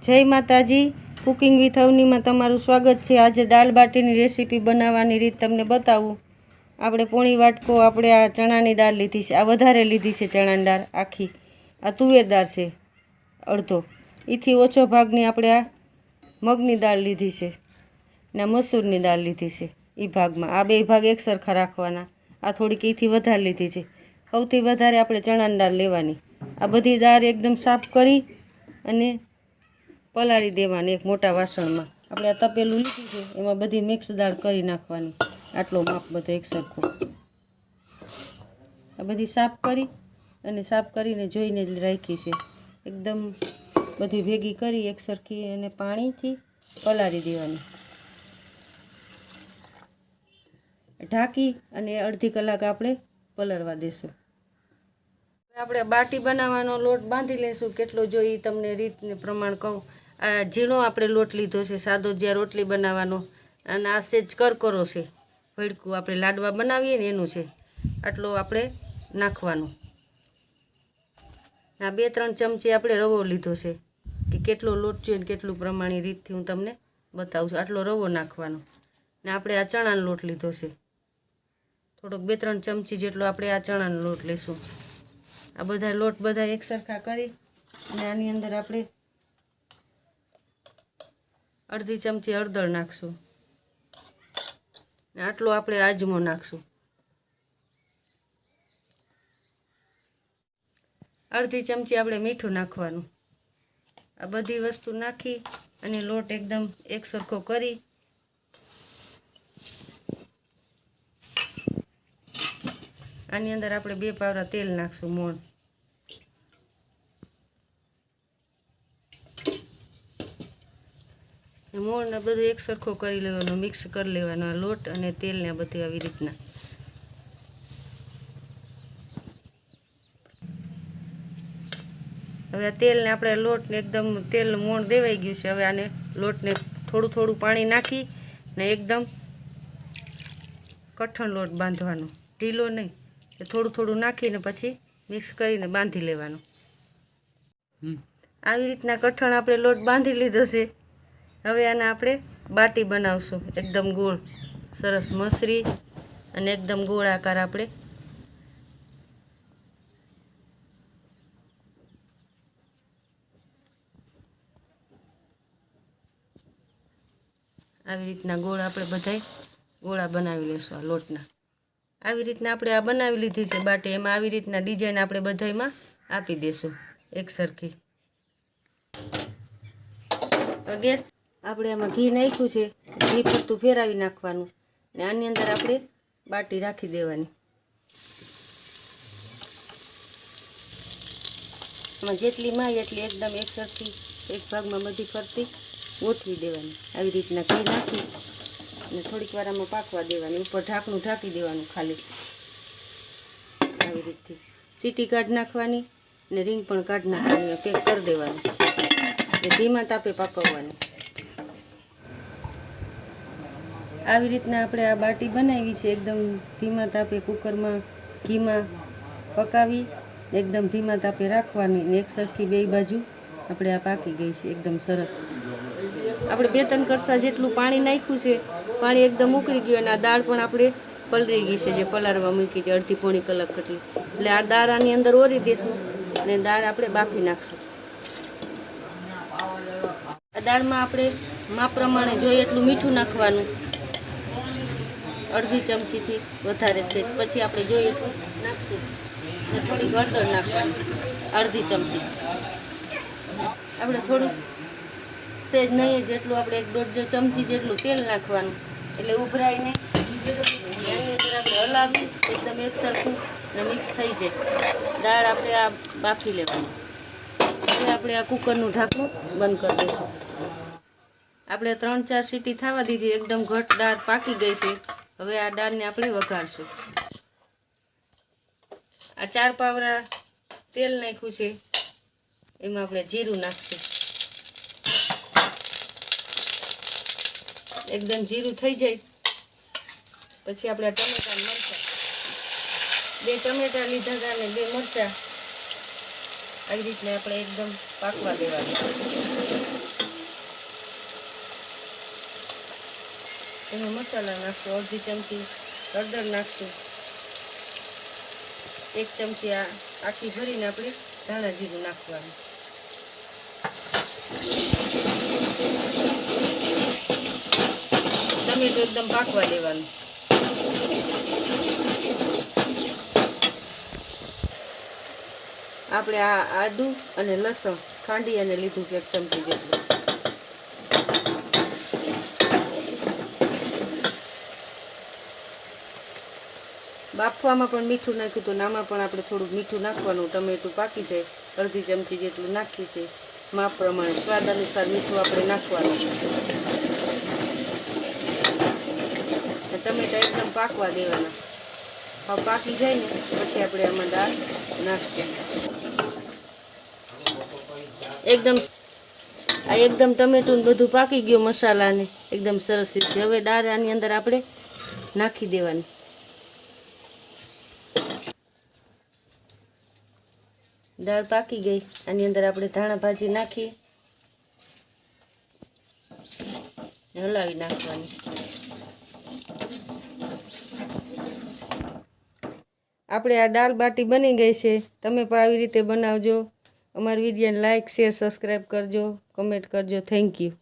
જય માતાજી, cooking with અવનીમાં તમારું સ્વાગત છે। આજે દાળ બાટીની રેસીપી બનાવવાની રીત તમને બતાવું। આપણે પોણી વાટકો આપણે આ ચણાની દાળ લીધી છે, આ વધારે લીધી છે ચણાની દાળ આખી। આ તુવેર દાળ છે અડધો, એથી ઓછો ભાગની આપણે આ મગની દાળ લીધી છે ને મસૂરની દાળ લીધી છે। એ ભાગમાં આ બે ભાગ એક સરખા રાખવાના। આ થોડીક એથી વધારે લીધી છે, સૌથી વધારે આપણે ચણાની દાળ લેવાની। આ બધી દાળ એકદમ સાફ કરી અને પલાળી દેવાની એક મોટા વાસણમાં। આપણે આ તપેલું લીધું છે, એમાં બધી મિક્સ દાળ કરી નાખવાની, આટલો માપ બધો એક સરખો। આ બધી સાફ કરી અને સાફ કરીને જોઈને જ રાખી છે, એકદમ બધી ભેગી કરી એક સરખી અને પાણીથી પલાળી દેવાની। ઢાંકી અને અડધી કલાક આપણે પલળવા દેશું। આપણે બાટી બનાવવાનો લોટ બાંધી લઈશું, કેટલો જોઈએ તમને રીતને પ્રમાણ કહું। આ ઝીણો આપણે લોટ લીધો છે, સાદો જ્યાં રોટલી બનાવવાનો, અને આ સેજ કરકરો છે, ભડકું આપણે લાડવા બનાવીએ ને એનું છે, આટલો આપણે નાખવાનો। આ 2-3 ચમચી આપણે રવો લીધો છે, કે કેટલો લોટ જોઈએ ને કેટલું પ્રમાણની રીતથી હું તમને બતાવું છું। આટલો રવો નાખવાનો ને આપણે આ ચણાનો લોટ લીધો છે, થોડોક 2-3 ચમચી જેટલો આપણે આ ચણાનો લોટ લઈશું। આ બધા લોટ બધા એક સરખા કરી અને આની અંદર આપણે અડધી ચમચી હળદર નાખશું ને આટલો આપણે આજમો નાખશું। અડધી ચમચી આપણે મીઠું નાખવાનું। આ બધી વસ્તુ નાખી અને લોટ એકદમ એક સરખો કરી આની અંદર આપણે 2 પાવડા તેલ નાખશું, મોણ। મોણને બધું એક સરખો કરી લેવાનો, મિક્સ કરી લેવાનો લોટ અને તેલને બધું આવી રીતના। હવે આ તેલને આપણે લોટને એકદમ તેલ મોણ દેવાઈ ગયું છે। હવે આને લોટને થોડું થોડું પાણી નાખી ને એકદમ કઠણ લોટ બાંધવાનો, ઢીલો નહીં, થોડું થોડું નાખીને પછી મિક્સ કરીને બાંધી લેવાનું। આવી રીતના કઠણ આપણે લોટ બાંધી લીધો છે। હવે આને આપણે બાટી બનાવશું, એકદમ ગોળ સરસ મસરી અને એકદમ ગોળાકાર આપણે આવી રીતના ગોળ આપણે બધાય ગોળા બનાવી લઈશું આ લોટના। આવી રીતના આપણે આ બનાવી લીધી છે બાટી, એમાં આવી રીતના ડિઝાઇન આપણે બધાયમાં આપી દઈશું એક સરખી। ગેસ આપણે આમાં ઘી નાખ્યું છે, ઘી પડતું ફેરવી નાખવાનું ને આની અંદર આપણે બાટી રાખી દેવાની। આમાં જેટલી માય એટલી એકદમ એક સરખી એક ભાગમાં બધી ફરતી ગોઠવી દેવાની। આવી રીતના ઘી નાખી અને થોડીક વાર આમાં પાકવા દેવાની, ઉપર ઢાંકણું ઢાંકી દેવાનું ખાલી। આવી રીતથી સીટી કાઢી નાખવાની ને રીંગ પણ કાઢી નાખવાની, પેક કરી દેવાનું ને ધીમા તાપે પકવવાની। આવી રીતના આપણે આ બાટી બનાવી છે, એકદમ ધીમા તાપે કુકરમાં ઘીમાં પકાવી એકદમ ધીમા તાપે રાખવાની ને એક સરખી બે બાજુ આપણે આ પાકી ગઈ છે એકદમ સરસ। આપણે 2-3 કરસા જેટલું પાણી નાખ્યું છે, પાણી એકદમ ઉકળી ગયું અને આ દાળ પણ આપણે પલળી ગઈ છે, જે પલાળવા મૂકી હતી અડધી પોણી કલાક જેટલી। એટલે આ દાળ આની અંદર ઓરી દેશું અને દાળ આપણે બાફી નાખશું। આ દાળમાં આપણે માપ પ્રમાણે જોઈએ એટલું મીઠું નાખવાનું, અડધી ચમચીથી વધારે છે, પછી આપણે જોઈએ એટલું નાખશું અને થોડી હળદર નાખવાની અડધી ચમચી। આપણે થોડું સેજ નહીં જેટલું આપણે 1-1.5 ચમચી જેટલું તેલ નાખવાનું, એટલે ઉભરાય નહીં। એની અંદર આપણે હલાવી એકદમ એક સરખું અને મિક્સ થઈ જાય। દાળ આપણે આ બાફી લેવાની। હવે આપણે આ કુકરનું ઢાંકણું બંધ કરી દઈશું। આપણે 3-4 સીટી થવા દીધી, એકદમ ઘટ દાળ પાકી ગઈ છે। હવે આ દાળને આપણે વઘારશું। આ 4 પાવડા તેલ નાખ્યું છે, એમાં આપણે જીરું નાખશું। એકદમ જીરું થઈ જાય પછી આપણે ટમેટા મરચાં 2 ટમેટા લીધા હતા અને 2 મરચાં આવી રીતના આપણે એકદમ પાકવા દેવાનું। એમાં મસાલા નાખશું, અડધી ચમચી હળદર નાખશું, 1 ચમચી આખી ભરીને આપણે ધાણા જીરું નાખવાનું. ટમેટું એકદમ પાકવા દેવાનું. આપણે આ આદુ અને લસણ ખાંડી અને લીધું છે 1 ચમચી જેટલું. બાફવામાં પણ મીઠું નાખ્યું તો આમાં પણ આપણે થોડું મીઠું નાખવાનું. ટમેટું પાકી જાય, અડધી ચમચી જેટલું નાખી છે. માપ પ્રમાણે સ્વાદ અનુસાર મીઠું આપણે નાખવાનું. ટમેટા એકદમ પાકવા દેવાના. હવે પાકી જાય ને પછી આપણે આમાં દાળ નાખશું. એકદમ ટમેટું બધું પાકી ગયું, મસાલાને એકદમ સરસ રીતે. હવે દાળ આની અંદર આપણે નાખી દેવાની. દાળ પાકી ગઈ, આની અંદર આપણે ધાણા ભાજી નાખી હલાવી નાખવાની. આપણે આ દાળ બાટી બની ગઈ છે. તમે પણ આવી રીતે બનાવજો. અમારી વિડીયોને લાઈક, શેર, સબસ્ક્રાઈબ કરજો, કમેન્ટ કરજો. Thank you.